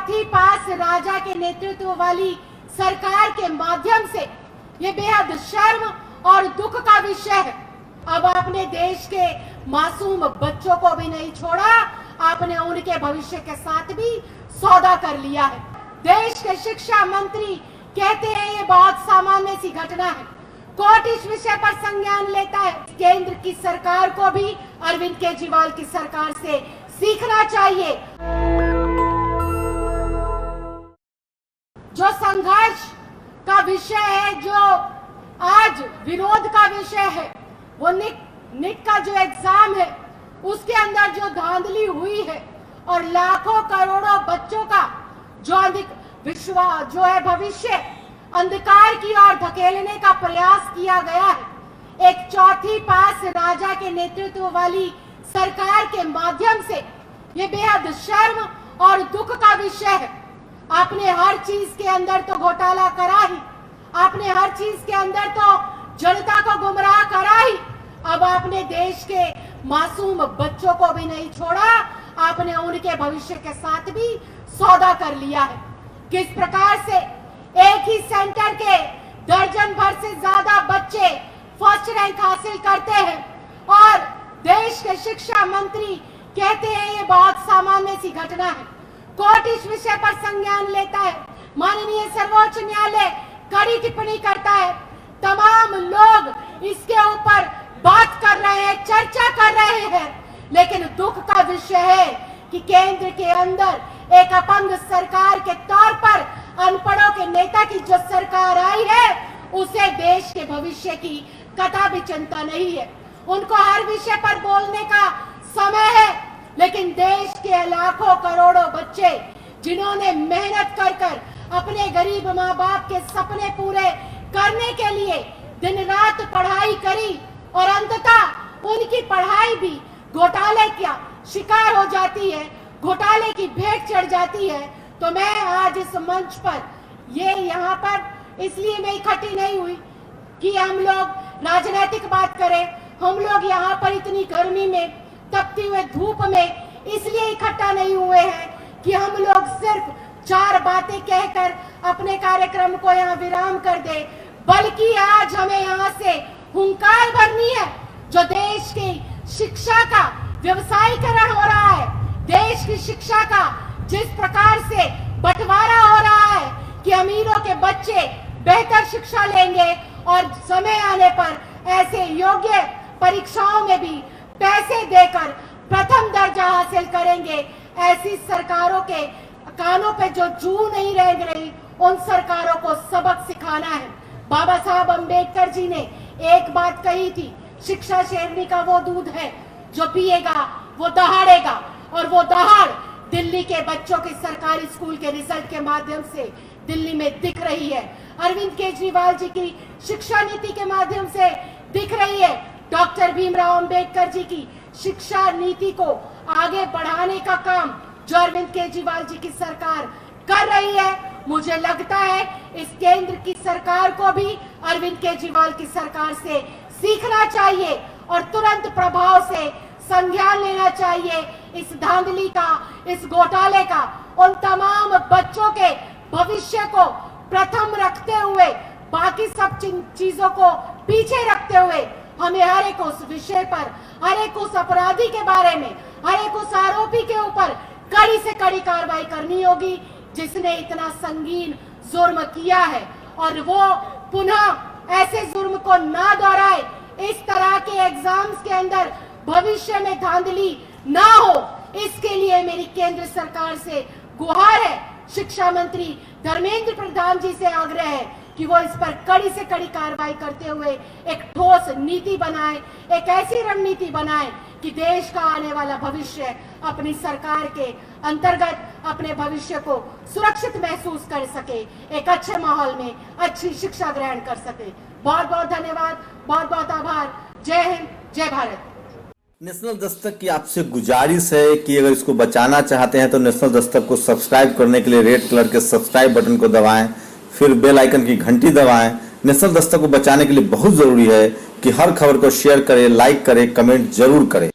चौथी पास राजा के नेतृत्व वाली सरकार के माध्यम से ये बेहद शर्म और दुख का विषय है। अब आपने देश के मासूम बच्चों को भी नहीं छोड़ा, आपने उनके भविष्य के साथ भी सौदा कर लिया है। देश के शिक्षा मंत्री कहते हैं ये बहुत सामान्य सी घटना है। कोर्ट इस विषय पर संज्ञान लेता है। केंद्र की सरकार को भी अरविंद केजरीवाल की सरकार से सीखना चाहिए। जो संघर्ष का विषय है, जो आज विरोध का विषय है, वो नीट का जो एग्जाम है उसके अंदर जो धांधली हुई है और लाखों करोड़ों बच्चों का जो है भविष्य अंधकार की ओर धकेलने का प्रयास किया गया है। एक चौथी पास राजा के नेतृत्व वाली सरकार के माध्यम से ये बेहद शर्म और दुख का विषय है। आपने हर चीज के अंदर तो घोटाला करा ही, आपने हर चीज के अंदर तो जनता को गुमराह करा ही। अब आपने देश के मासूम बच्चों को भी नहीं छोड़ा, आपने उनके भविष्य के साथ भी सौदा कर लिया है। किस प्रकार से एक ही सेंटर के दर्जन भर से ज्यादा बच्चे फर्स्ट रैंक हासिल करते हैं और देश के शिक्षा मंत्री कहते हैं ये बहुत सामान्य सी घटना है। कोर्ट इस विषय पर संज्ञान लेता है। माननीय सर्वोच्च न्यायालय कड़ी टिप्पणी करता है। तमाम लोग इसके ऊपर बात कर रहे हैं, चर्चा कर रहे हैं, लेकिन दुख का विषय है कि केंद्र के अंदर एक अपंग सरकार के तौर पर अनपढ़ों के नेता की जो सरकार आई है उसे देश के भविष्य की कथा भी चिंता नहीं है। उनको हर विषय पर बोलने का समय है, लेकिन देश के लाखों करोड़ों बच्चे जिन्होंने मेहनत कर कर अपने गरीब माँ बाप के सपने पूरे करने के लिए दिन रात पढ़ाई करी और अंततः उनकी पढ़ाई भी घोटाले का शिकार हो जाती है, घोटाले की भेंट चढ़ जाती है। तो मैं आज इस मंच पर यहाँ पर इसलिए मैं इकट्ठी नहीं हुई कि हम लोग राजनीतिक बात करें। हम लोग यहाँ पर इतनी गर्मी में, तपती हुए धूप में इसलिए इकट्ठा नहीं हुए हैं कि हम लोग सिर्फ चार बातें कहकर अपने कार्यक्रम को यहाँ विराम कर दे, बल्कि आज हमें यहाँ से हुंकार भरनी है। जो देश की शिक्षा का व्यवसायीकरण हो रहा है, देश की शिक्षा का जिस प्रकार से बंटवारा हो रहा है कि अमीरों के बच्चे बेहतर शिक्षा लेंगे और समय आने पर ऐसे योग्य परीक्षाओं में भी पैसे देकर प्रथम दर्जा हासिल करेंगे, ऐसी सरकारों के कानों पे जो जू नहीं रेंग रही, उन सरकारों को सबक सिखाना है। बाबा साहब अंबेडकर जी ने एक बात कही थी, शिक्षा शेरनी का वो दूध है जो पिएगा वो दहाड़ेगा, और वो दहाड़ दिल्ली के बच्चों के सरकारी स्कूल के रिजल्ट के माध्यम से दिल्ली में दिख रही है। अरविंद केजरीवाल जी की शिक्षा नीति के माध्यम से दिख रही है। डॉक्टर भीमराव अंबेडकर जी की शिक्षा नीति को आगे बढ़ाने का काम जो अरविंद केजरीवाल जी की सरकार कर रही है, मुझे लगता है इस केंद्र की सरकार को भी अरविंद केजरीवाल की सरकार से सीखना चाहिए और तुरंत प्रभाव से संज्ञान लेना चाहिए इस धांधली का, इस घोटाले का। उन तमाम बच्चों के भविष्य को प्रथम रखते हुए, बाकी सब चीजों को पीछे रखते हुए हमें हर एक उस विषय पर, हर एक उस अपराधी के बारे में, हर एक उस आरोपी के ऊपर कड़ी से कड़ी कार्रवाई करनी होगी जिसने इतना संगीन जुर्म किया है, और वो पुनः ऐसे जुर्म को ना दोहराए। इस तरह के एग्जाम्स के अंदर भविष्य में धांधली ना हो, इसके लिए मेरी केंद्र सरकार से गुहार है। शिक्षा मंत्री धर्मेंद्र प्रधान जी से आग्रह है कि वो इस पर कड़ी से कड़ी कार्रवाई करते हुए एक ठोस नीति बनाए, एक ऐसी रणनीति बनाए कि देश का आने वाला भविष्य अपनी सरकार के अंतर्गत अपने भविष्य को सुरक्षित महसूस कर सके, एक अच्छे माहौल में अच्छी शिक्षा ग्रहण कर सके। बहुत बहुत धन्यवाद, बहुत बहुत आभार। जय हिंद, जय भारत। नेशनल दस्तक की आपसे गुजारिश है कि अगर इसको बचाना चाहते हैं तो नेशनल दस्तक को सब्सक्राइब करने के लिए रेड कलर के सब्सक्राइब बटन को दबाएं, फिर बेल आइकन की घंटी दबाएं। नेशनल दस्तक को बचाने के लिए बहुत जरूरी है कि हर खबर को शेयर करें, लाइक करें, कमेंट जरूर करें।